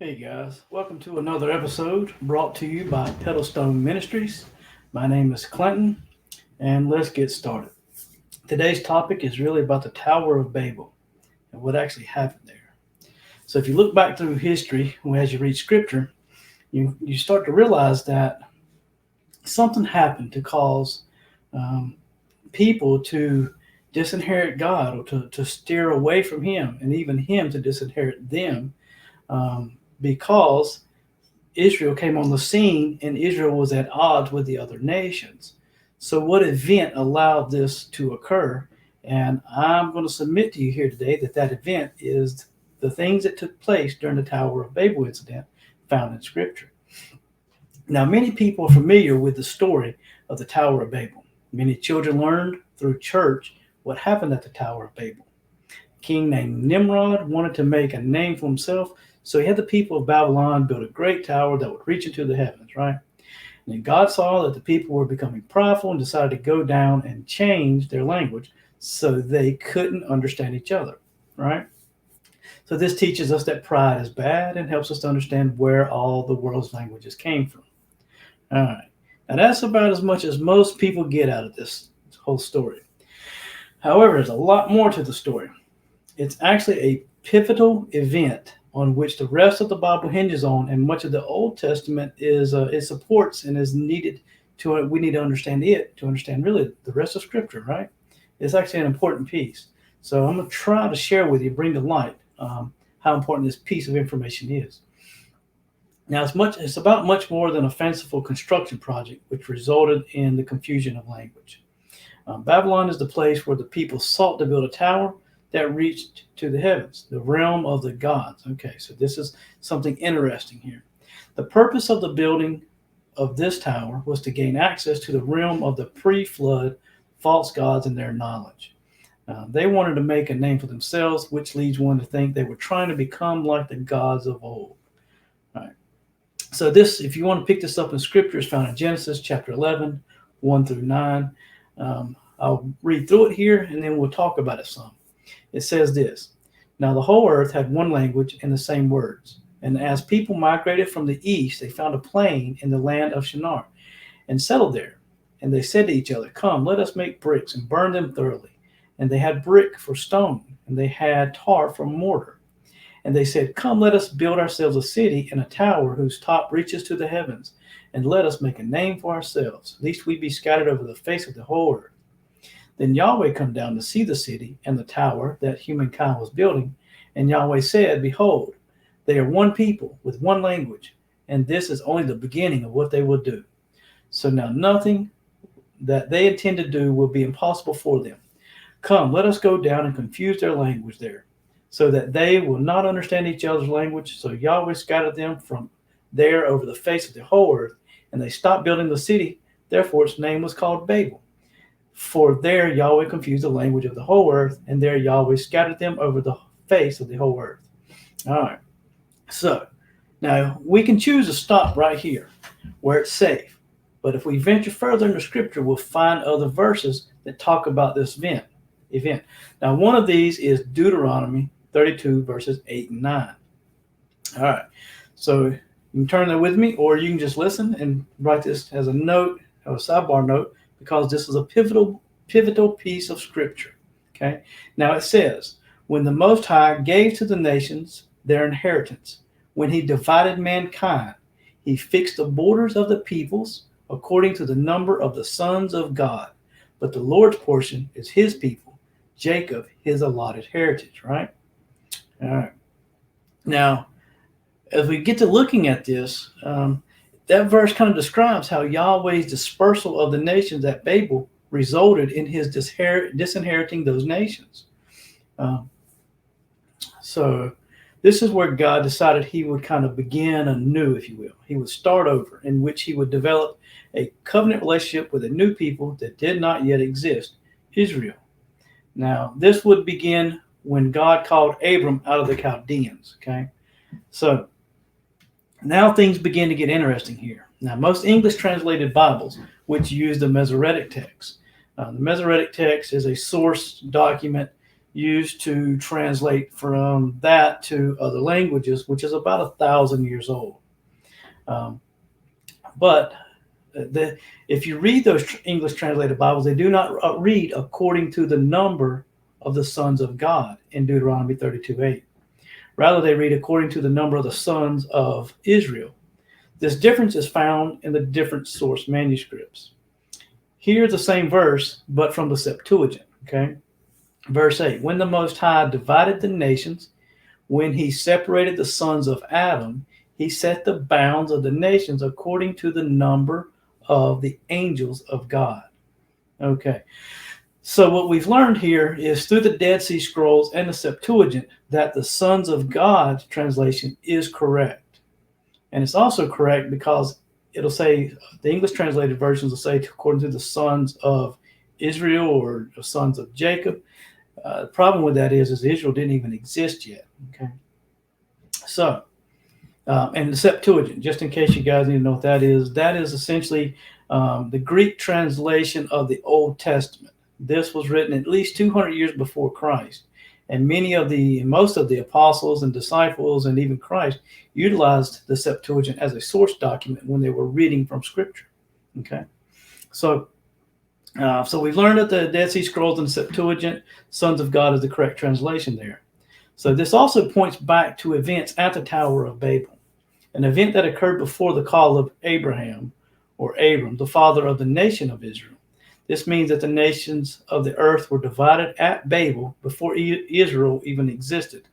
Hey guys, welcome to another episode brought to you by Pedalstone Ministries. My name is Clinton, and let's get started. Today's topic is really about the Tower of Babel and what actually happened there. So, if you look back through history, as you read scripture, you start to realize that something happened to cause um, people to disinherit God or to steer away from Him, and even Him to disinherit them because Israel came on the scene and Israel was at odds with the other nations. So, what event allowed this to occur? And I'm going to submit to you here today that event is the things that took place during the Tower of Babel incident found in Scripture. Now, many people are familiar with the story of the Tower of Babel. Many children learned through church what happened at the Tower of Babel. A king named Nimrod wanted to make a name for himself, so he had the people of Babylon build a great tower that would reach into the heavens, right? And then God saw that the people were becoming prideful and decided to go down and change their language so they couldn't understand each other, right? So this teaches us that pride is bad and helps us to understand where all the world's languages came from. All right. Now that's about as much as most people get out of this whole story. However, there's a lot more to the story. It's actually a pivotal event on which the rest of the Bible hinges on, and much of the Old Testament is it supports and is needed to. We need to understand it to understand really the rest of Scripture, right? It's actually an important piece. So I'm going to try to share with you, bring to light how important this piece of information is. Now it's about much more than a fanciful construction project, which resulted in the confusion of language. Babylon is the place where the people sought to build a tower that reached to the heavens, the realm of the gods. Okay, so this is something interesting here. The purpose of the building of this tower was to gain access to the realm of the pre-flood false gods and their knowledge. They wanted to make a name for themselves, which leads one to think they were trying to become like the gods of old. All right. So this, if you want to pick this up in Scripture, is found in Genesis chapter 11, 1 through 9. I'll read through it here, and then we'll talk about it some. It says this: Now the whole earth had one language and the same words. And as people migrated from the east, they found a plain in the land of Shinar and settled there. And they said to each other, Come, let us make bricks and burn them thoroughly. And they had brick for stone, and they had tar for mortar. And they said, Come, let us build ourselves a city and a tower whose top reaches to the heavens, and let us make a name for ourselves, lest we be scattered over the face of the whole earth. Then Yahweh come down to see the city and the tower that humankind was building. And Yahweh said, Behold, they are one people with one language, and this is only the beginning of what they will do. So now nothing that they intend to do will be impossible for them. Come, let us go down and confuse their language there, so that they will not understand each other's language. So Yahweh scattered them from there over the face of the whole earth, and they stopped building the city. Therefore its name was called Babel. For there Yahweh confused the language of the whole earth, and there Yahweh scattered them over the face of the whole earth. All right. So now we can choose to stop right here where it's safe. But if we venture further into Scripture, we'll find other verses that talk about this event. Now, one of these is Deuteronomy 32, verses 8 and 9. All right. So you can turn there with me, or you can just listen and write this as a note, or a sidebar note, because this is a pivotal piece of Scripture. Okay. Now it says, when the Most High gave to the nations their inheritance, when he divided mankind, he fixed the borders of the peoples according to the number of the sons of God. But the Lord's portion is his people, Jacob, his allotted heritage, right? All right. Now, as we get to looking at this, that verse kind of describes how Yahweh's dispersal of the nations at Babel resulted in his disinheriting those nations. So this is where God decided he would kind of begin anew, if you will. He would start over, in which he would develop a covenant relationship with a new people that did not yet exist, Israel. Now, this would begin when God called Abram out of the Chaldeans, okay? So now things begin to get interesting here. Now, most English translated Bibles, which use the Masoretic text. The Masoretic text is a source document used to translate from that to other languages, which is about 1,000 years old. Um, but if you read those English translated Bibles, they do not read according to the number of the sons of God in Deuteronomy 32:8. Rather, they read according to the number of the sons of Israel. This difference is found in the different source manuscripts. Here's the same verse, but from the Septuagint. Okay, verse 8: When the Most High divided the nations, when he separated the sons of Adam, he set the bounds of the nations according to the number of the angels of God. Okay, so what we've learned here is through the Dead Sea Scrolls and the Septuagint that the sons of God translation is correct. And it's also correct because it'll say, the English translated versions will say according to the sons of Israel or the sons of Jacob. The problem with that is Israel didn't even exist yet. Okay, so and the Septuagint, just in case you guys need to know what that is essentially the Greek translation of the Old Testament. This was written at least 200 years before Christ, and most of the apostles and disciples and even Christ utilized the Septuagint as a source document when they were reading from Scripture. Okay, so we've learned that the Dead Sea Scrolls and Septuagint, Sons of God, is the correct translation there. So this also points back to events at the Tower of Babel, an event that occurred before the call of Abraham, or Abram, the father of the nation of Israel. This means that the nations of the earth were divided at Babel before Israel even existed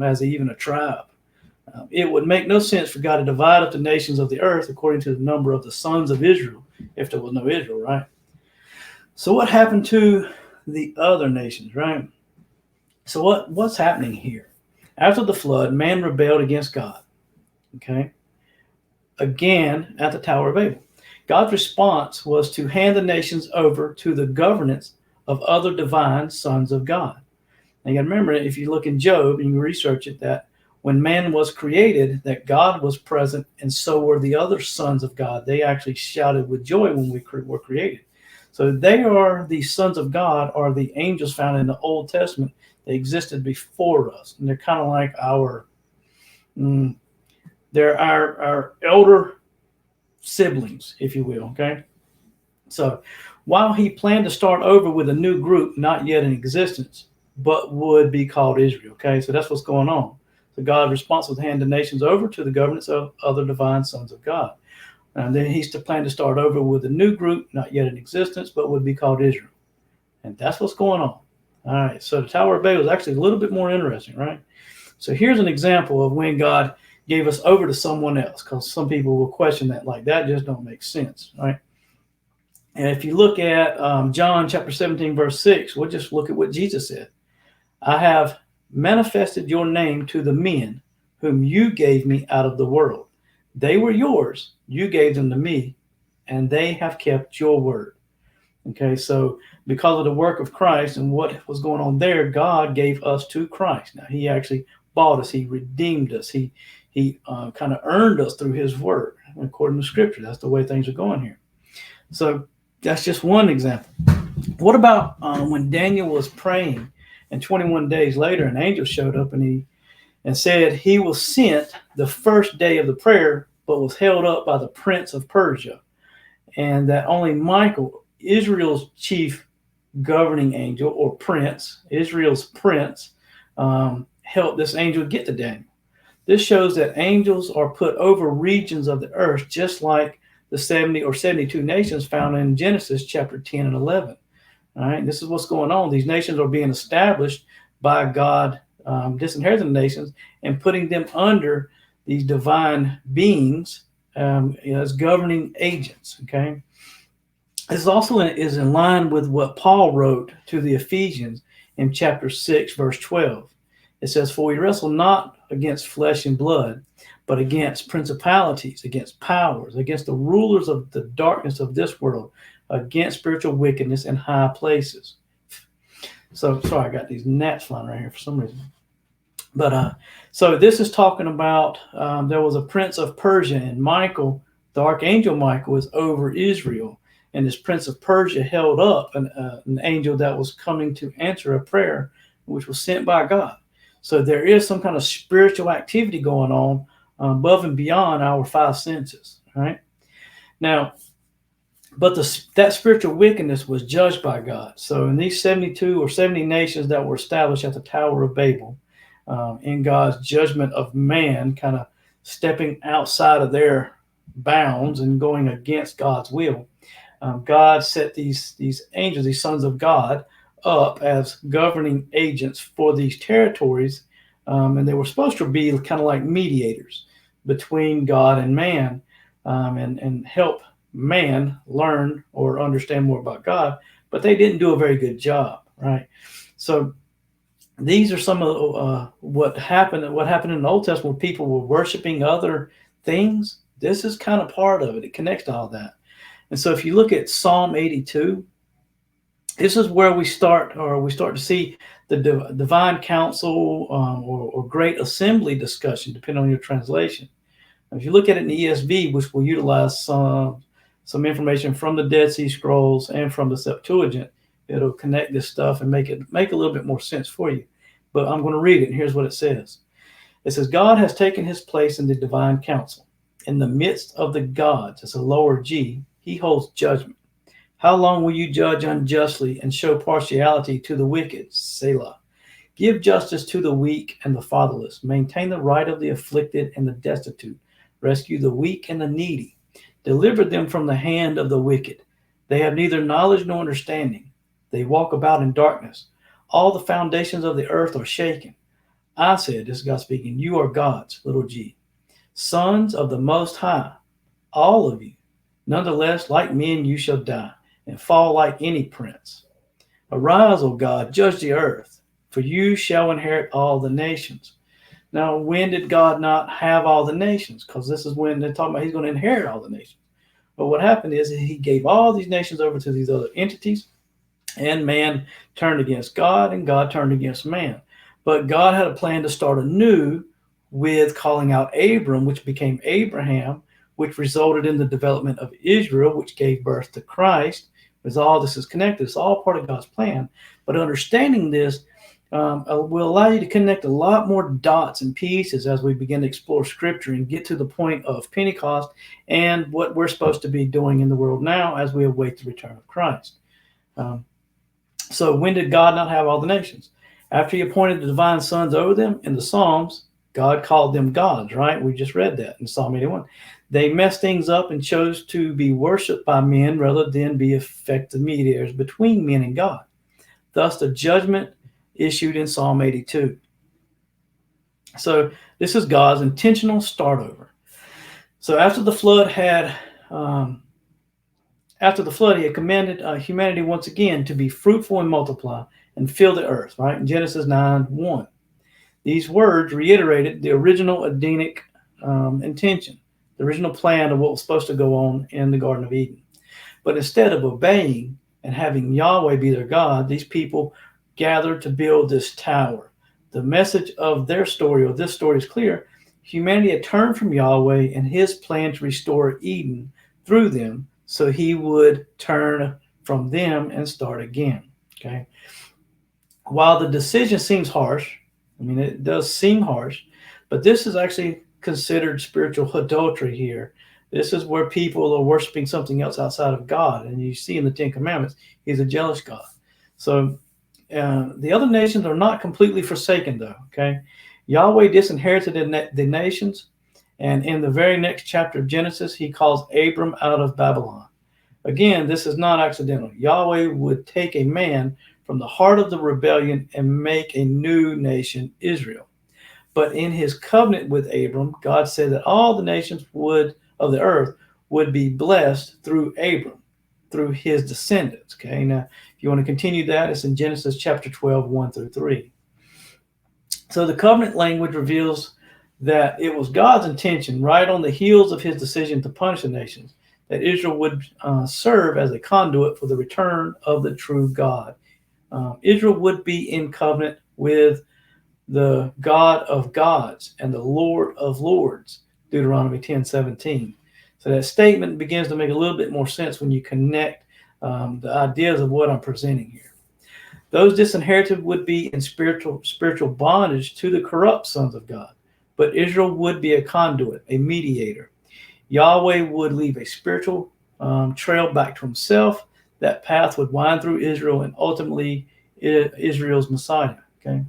as even a tribe. It would make no sense for God to divide up the nations of the earth according to the number of the sons of Israel if there was no Israel, right? So what happened to the other nations, right? So what's happening here? After the flood, man rebelled against God. Okay? Again, at the Tower of Babel. God's response was to hand the nations over to the governance of other divine sons of God. Now you got to remember, if you look in Job and you research it, that when man was created, that God was present, and so were the other sons of God. They actually shouted with joy when we were created. So the sons of God are the angels found in the Old Testament. They existed before us, and they're kind of like they're our elder siblings, if you will. Okay, so while he planned to start over with a new group not yet in existence, but would be called Israel. Okay, so that's what's going on. So God's responsible to hand the nations over to the governance of other divine sons of God. And then he's to plan to start over with a new group not yet in existence, but would be called Israel. And that's what's going on. All right, so the Tower of Babel is actually a little bit more interesting, right? So here's an example of when God gave us over to someone else, because some people will question that, like, that just don't make sense, right? And if you look at John chapter 17, verse 6, we'll just look at what Jesus said. I have manifested your name to the men whom you gave me out of the world. They were yours. You gave them to me, and they have kept your word. Okay, so because of the work of Christ and what was going on there, God gave us to Christ. Now, he actually bought us. He redeemed us. He kind of earned us through his word, according to Scripture. That's the way things are going here. So that's just one example. What about when Daniel was praying, and 21 days later, an angel showed up and said he was sent the first day of the prayer, but was held up by the prince of Persia, and that only Michael, Israel's chief governing angel or prince, Israel's prince, helped this angel get to Daniel. This shows that angels are put over regions of the earth, just like the 70 or 72 nations found in Genesis chapter 10 and 11. All right, this is what's going on. These nations are being established by God, disinheriting the nations and putting them under these divine beings as governing agents. Okay, this also is in line with what Paul wrote to the Ephesians in chapter 6, verse 12. It says, "For we wrestle not against flesh and blood, but against principalities, against powers, against the rulers of the darkness of this world, against spiritual wickedness in high places." So, sorry, I got these gnats flying right here for some reason. But so this is talking about there was a prince of Persia, and Michael, the archangel Michael, was over Israel. And this prince of Persia held up an angel that was coming to answer a prayer which was sent by God. So there is some kind of spiritual activity going on above and beyond our five senses. Right now, but that spiritual wickedness was judged by God. So in these 72 or 70 nations that were established at the Tower of Babel, in God's judgment of man, kind of stepping outside of their bounds and going against God's will, God set these angels, these sons of God, up as governing agents for these territories, and they were supposed to be kind of like mediators between God and man, and help man learn or understand more about God, but they didn't do a very good job, right? So these are some of what happened. What happened in the Old Testament, where people were worshiping other things. This is kind of part of it. It connects to all that. And so, if you look at Psalm 82, this is where we start to see the divine council, or great assembly discussion, depending on your translation. If you look at it in the ESV, which will utilize some information from the Dead Sea Scrolls and from the Septuagint, it'll connect this stuff and make a little bit more sense for you. But I'm going to read it, and here's what it says. It says, God has taken his place in the divine council. In the midst of the gods, it's a lower G, he holds judgment. How long will you judge unjustly and show partiality to the wicked? Selah. Give justice to the weak and the fatherless. Maintain the right of the afflicted and the destitute. Rescue the weak and the needy. Deliver them from the hand of the wicked. They have neither knowledge nor understanding. They walk about in darkness. All the foundations of the earth are shaken. I said, this is God speaking, you are gods, little g, sons of the Most High, all of you. Nonetheless, like men, you shall die and fall like any prince. Arise, O God, judge the earth, for you shall inherit all the nations. Now, when did God not have all the nations? Because this is when they're talking about he's going to inherit all the nations. But what happened is he gave all these nations over to these other entities, and man turned against God, and God turned against man. But God had a plan to start anew with calling out Abram, which became Abraham, which resulted in the development of Israel, which gave birth to Christ. Because all this is connected. It's all part of God's plan. But understanding this will allow you to connect a lot more dots and pieces as we begin to explore Scripture and get to the point of Pentecost and what we're supposed to be doing in the world now as we await the return of Christ. So when did God not have all the nations? After he appointed the divine sons over them in the Psalms, God called them gods, right? We just read that in Psalm 81. They messed things up and chose to be worshipped by men rather than be effective mediators between men and God. Thus, the judgment issued in Psalm 82. So this is God's intentional start over. So after the flood, he had commanded humanity once again to be fruitful and multiply and fill the earth, right? In Genesis 9:1. These words reiterated the original Edenic intention, the original plan of what was supposed to go on in the Garden of Eden. But instead of obeying and having Yahweh be their God, these people gathered to build this tower. The message of their story, or this story, is clear. Humanity had turned from Yahweh and his plan to restore Eden through them, so he would turn from them and start again. Okay. While the decision seems harsh, I mean, it does seem harsh, but this is actually considered spiritual adultery here. This is where people are worshiping something else outside of God. And you see in the Ten Commandments, he's a jealous God. So the other nations are not completely forsaken, though. Okay. Yahweh disinherited the nations. And in the very next chapter of Genesis, he calls Abram out of Babylon. Again, this is not accidental. Yahweh would take a man from the heart of the rebellion and make a new nation, Israel. But in his covenant with Abram, God said that all the nations of the earth would be blessed through Abram, through his descendants. Okay, now if you want to continue that, it's in Genesis chapter 12, 1-3. So the covenant language reveals that it was God's intention, right on the heels of his decision to punish the nations, that Israel would serve as a conduit for the return of the true God. Israel would be in covenant with the God of gods and the Lord of lords, Deuteronomy 10:17. So that statement begins to make a little bit more sense when you connect the ideas of what I'm presenting here. Those disinherited would be in spiritual bondage to the corrupt sons of God. But Israel would be a conduit, a mediator. Yahweh would leave a spiritual trail back to himself. That path would wind through Israel and ultimately Israel's Messiah. Okay.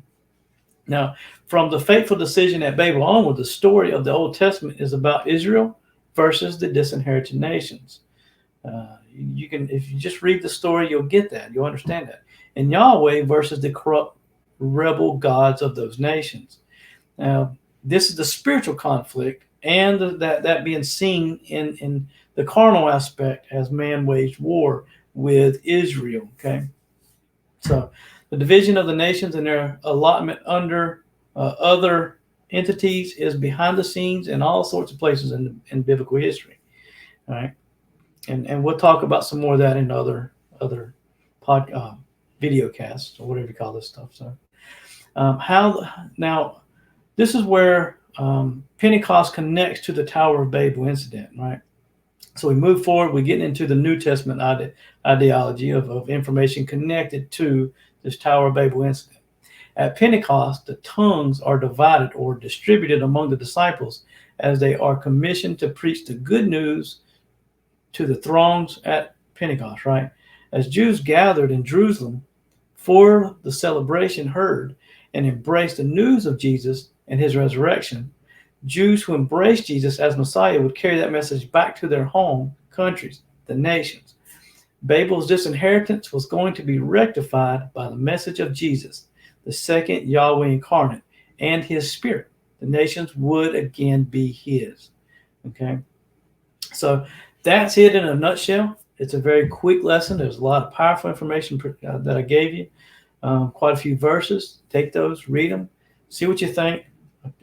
Now, from the fateful decision at Babel onward, the story of the Old Testament is about Israel versus the disinherited nations. You can, if you just read the story, you'll get that. You'll understand that. And Yahweh versus the corrupt rebel gods of those nations. Now, this is the spiritual conflict, and that being seen in the carnal aspect as man waged war with Israel. Okay, so the division of the nations and their allotment under other entities is behind the scenes in all sorts of places in biblical history. All right, and we'll talk about some more of that in other video casts or whatever you call this stuff. So this is where Pentecost connects to the Tower of Babel incident, right? So we move forward. We get into the New Testament ideology of information connected to this Tower of Babel incident. At Pentecost, the tongues are divided or distributed among the disciples as they are commissioned to preach the good news to the throngs at Pentecost, right? As Jews gathered in Jerusalem for the celebration, heard and embraced the news of Jesus and his resurrection, Jews who embraced Jesus as Messiah would carry that message back to their home countries, the nations. Babel's disinheritance was going to be rectified by the message of Jesus, the second Yahweh incarnate, and his spirit. The nations would again be his. Okay, so that's it in a nutshell. It's a very quick lesson. There's a lot of powerful information that I gave you. Quite a few verses. Take those, read them, see what you think.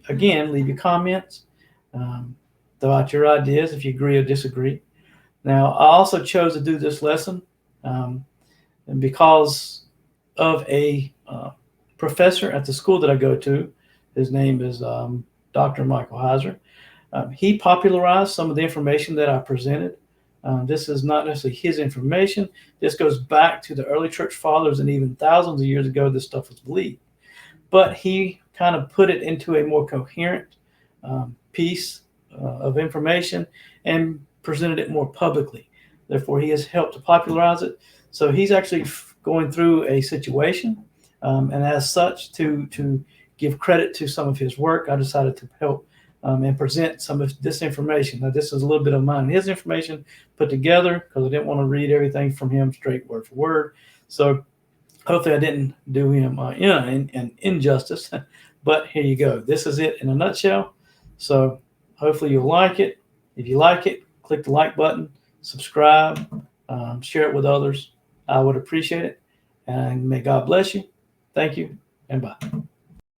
Again, leave your comments, throw out your ideas if you agree or disagree. Now, I also chose to do this lesson and because of a professor at the school that I go to. His name is Dr. Michael Heiser. He popularized some of the information that I presented. This is not necessarily his information. This goes back to the early church fathers, and even thousands of years ago, this stuff was believed. But he kind of put it into a more coherent piece of information and presented it more publicly. Therefore, he has helped to popularize it. So he's actually going through a situation, and as such, to give credit to some of his work, I decided to help and present some of this information. Now, this is a little bit of mine, his information put together, because I didn't want to read everything from him straight word for word. So hopefully I didn't do him an injustice, but here you go. This is it in a nutshell. So hopefully you'll like it. If you like it, click the like button, subscribe, share it with others. I would appreciate it. And may God bless you. Thank you, and bye.